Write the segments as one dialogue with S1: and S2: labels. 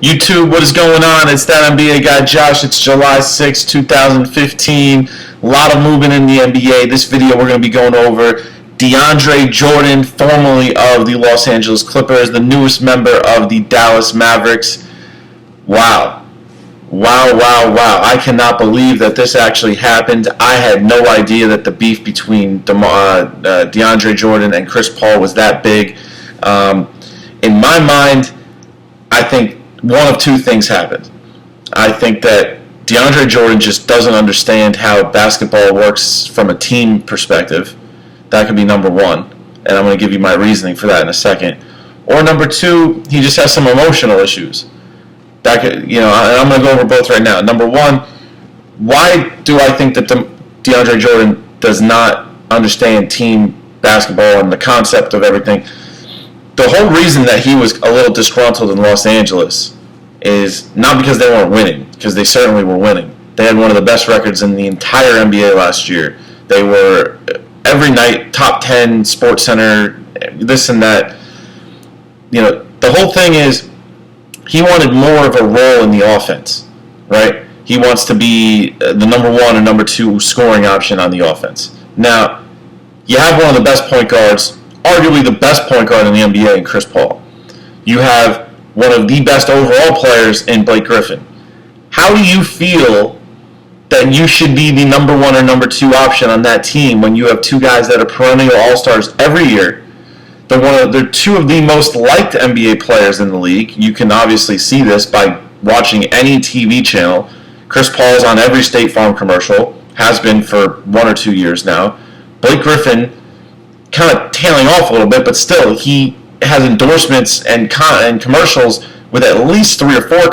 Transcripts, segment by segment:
S1: YouTube, what is going on? It's that NBA guy Josh. It's July 6, 2015. A lot of movement in the NBA. This video we're going to be going over DeAndre Jordan, formerly of the Los Angeles Clippers, the newest member of the Dallas Mavericks. Wow. I cannot believe that this actually happened. I had no idea that the beef between DeAndre Jordan and Chris Paul was that big. In my mind, I think one of two things happened. I think that DeAndre Jordan just doesn't understand how basketball works from a team perspective. That could be number one, and I'm going to give you my reasoning for that in a second. Or number two, he just has some emotional issues. That could, and I'm going to go over both right now. Number one, why do I think that DeAndre Jordan does not understand team basketball and the concept of everything? The whole reason that he was a little disgruntled in Los Angeles is not because they weren't winning, because they certainly were winning. They had one of the best records in the entire NBA last year. They were every night top 10, Sports Center, this and that. The whole thing is he wanted more of a role in the offense, right? He wants to be the number one or number two scoring option on the offense. Now, you have one of the best point guards, arguably the best point guard in the NBA in Chris Paul. You have one of the best overall players in Blake Griffin. How do you feel that you should be the number one or number two option on that team when you have two guys that are perennial all-stars every year? They're two of the most liked NBA players in the league. You can obviously see this by watching any TV channel. Chris Paul is on every State Farm commercial, has been for 1 or 2 years now. Blake Griffin kind of tailing off a little bit, but still, he has endorsements and commercials with at least 3 or 4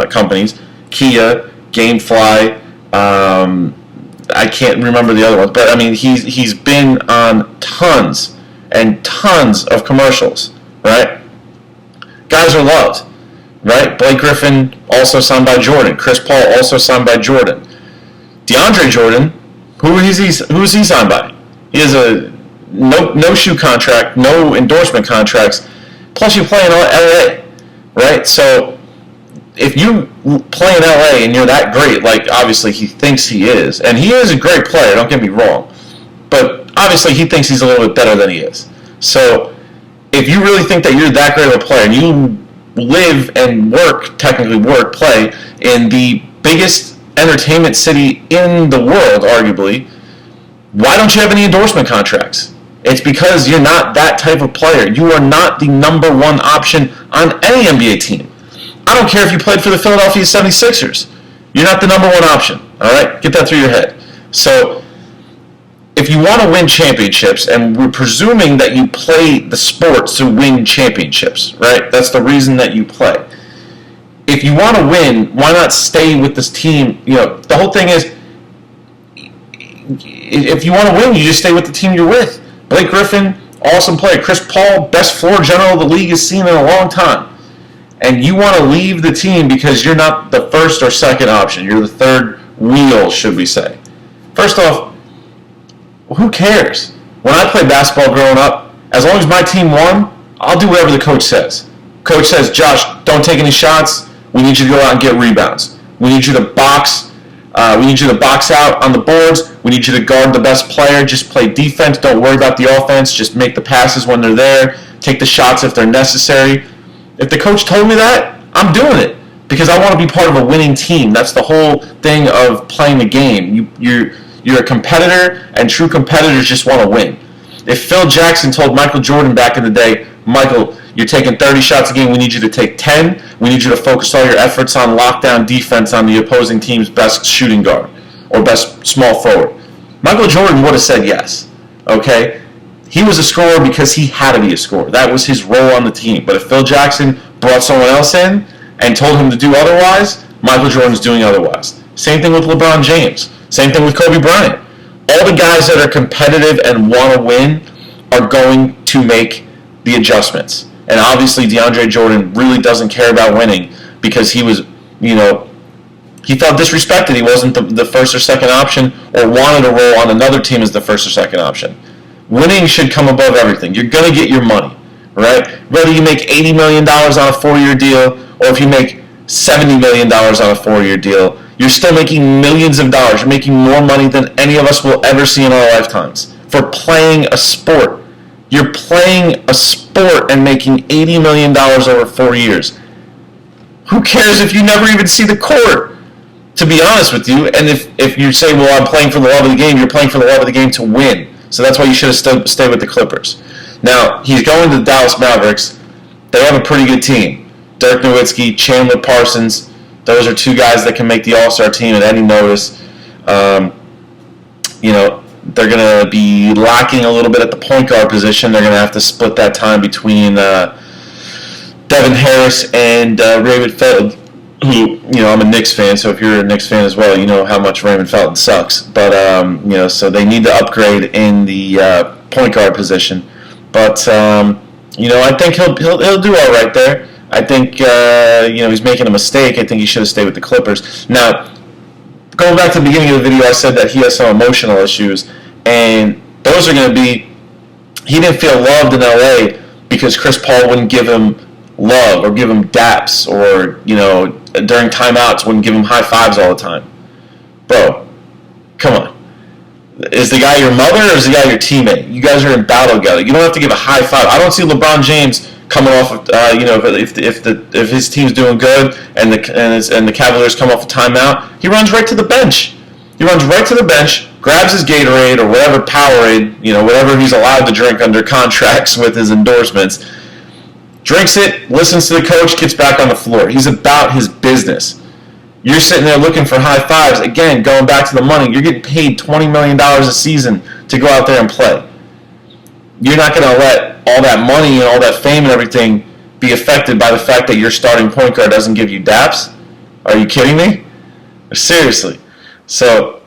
S1: companies. Kia, Gamefly, I can't remember the other ones, but I mean, he's been on tons and tons of commercials, right? Guys are loved, right? Blake Griffin also signed by Jordan. Chris Paul also signed by Jordan. DeAndre Jordan, who is he signed by? He has a no-shoe contract, no endorsement contracts, plus you play in LA, right? So if you play in LA and you're that great, like obviously he thinks he is, and he is a great player, don't get me wrong, but obviously he thinks he's a little bit better than he is. So if you really think that you're that great of a player and you live and play in the biggest entertainment city in the world, arguably, why don't you have any endorsement contracts? It's because you're not that type of player. You are not the number one option on any NBA team. I don't care if you played for the Philadelphia 76ers. You're not the number one option, all right? Get that through your head. So if you want to win championships, and we're presuming that you play the sport to win championships, right? That's the reason that you play. If you want to win, why not stay with this team? The whole thing is, if you want to win, you just stay with the team you're with. Blake Griffin, awesome player. Chris Paul, best floor general the league has seen in a long time. And you want to leave the team because you're not the first or second option. You're the third wheel, should we say. First off, who cares? When I played basketball growing up, as long as my team won, I'll do whatever the coach says. Coach says, Josh, don't take any shots. We need you to go out and get rebounds. We need you to box. We need you to box out on the boards. We need you to guard the best player. Just play defense. Don't worry about the offense. Just make the passes when they're there. Take the shots if they're necessary. If the coach told me that, I'm doing it because I want to be part of a winning team. That's the whole thing of playing the game. You're a competitor, and true competitors just want to win. If Phil Jackson told Michael Jordan back in the day, Michael, you're taking 30 shots a game, we need you to take 10. We need you to focus all your efforts on lockdown defense on the opposing team's best shooting guard or best small forward. Michael Jordan would have said yes, okay? He was a scorer because he had to be a scorer. That was his role on the team. But if Phil Jackson brought someone else in and told him to do otherwise, Michael Jordan's doing otherwise. Same thing with LeBron James. Same thing with Kobe Bryant. All the guys that are competitive and want to win are going to make the adjustments. And obviously DeAndre Jordan really doesn't care about winning because he was, he felt disrespected. He wasn't the first or second option or wanted a role on another team as the first or second option. Winning should come above everything. You're going to get your money, right? Whether you make $80 million on a 4-year deal or if you make $70 million on a 4-year deal, you're still making millions of dollars. You're making more money than any of us will ever see in our lifetimes for playing a sport. You're playing a sport and making $80 million over 4 years. Who cares if you never even see the court? To be honest with you, and if you say, well, I'm playing for the love of the game, you're playing for the love of the game to win. So that's why you should have stayed with the Clippers. Now, he's going to the Dallas Mavericks. They have a pretty good team. Dirk Nowitzki, Chandler Parsons, those are two guys that can make the All-Star team at any notice. They're going to be lacking a little bit at the point guard position. They're going to have to split that time between Devin Harris and Raymond Felton. I'm a Knicks fan, so if you're a Knicks fan as well, you know how much Raymond Felton sucks. But so they need to upgrade in the point guard position. But I think he'll do all right there. I think he's making a mistake. I think he should have stayed with the Clippers. Now, going back to the beginning of the video, I said that he has some emotional issues, and those are going to be. He didn't feel loved in LA because Chris Paul wouldn't give him love or give him daps or during timeouts wouldn't give him high fives all the time. Bro, come on. Is the guy your mother or is the guy your teammate? You guys are in battle together. You don't have to give a high five. I don't see LeBron James coming off of if his team's doing good and the Cavaliers come off a timeout, he runs right to the bench. He runs right to the bench, grabs his Gatorade or whatever Powerade, whatever he's allowed to drink under contracts with his endorsements. Drinks it, listens to the coach, gets back on the floor. He's about his business. You're sitting there looking for high fives. Again, going back to the money, you're getting paid $20 million a season to go out there and play. You're not going to let all that money and all that fame and everything be affected by the fact that your starting point guard doesn't give you daps? Are you kidding me? Seriously. So,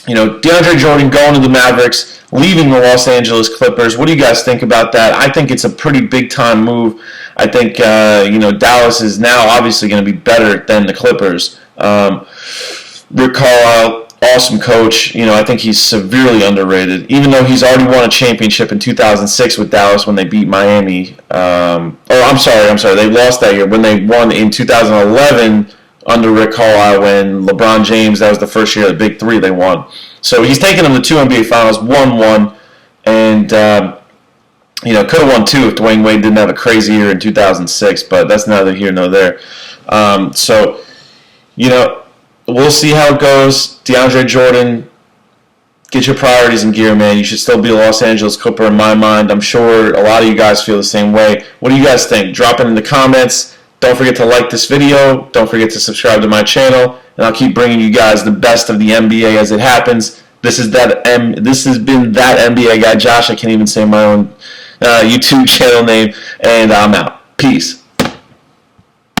S1: DeAndre Jordan going to the Mavericks, leaving the Los Angeles Clippers. What do you guys think about that? I think it's a pretty big-time move. I think, Dallas is now obviously going to be better than the Clippers. Rick Carlisle, awesome coach. I think he's severely underrated, even though he's already won a championship in 2006 with Dallas when they beat Miami. I'm sorry. They lost that year. When they won in 2011 under Rick Carlisle when LeBron James, that was the first year of the Big Three they won. So he's taken them to 2 NBA Finals, won one, and could have won 2 if Dwayne Wade didn't have a crazy year in 2006, but that's neither here nor there. We'll see how it goes. DeAndre Jordan, get your priorities in gear, man. You should still be a Los Angeles Clipper in my mind. I'm sure a lot of you guys feel the same way. What do you guys think? Drop it in the comments. Don't forget to like this video. Don't forget to subscribe to my channel. And I'll keep bringing you guys the best of the NBA as it happens. This has been that NBA guy, Josh. I can't even say my own YouTube channel name. And I'm out. Peace.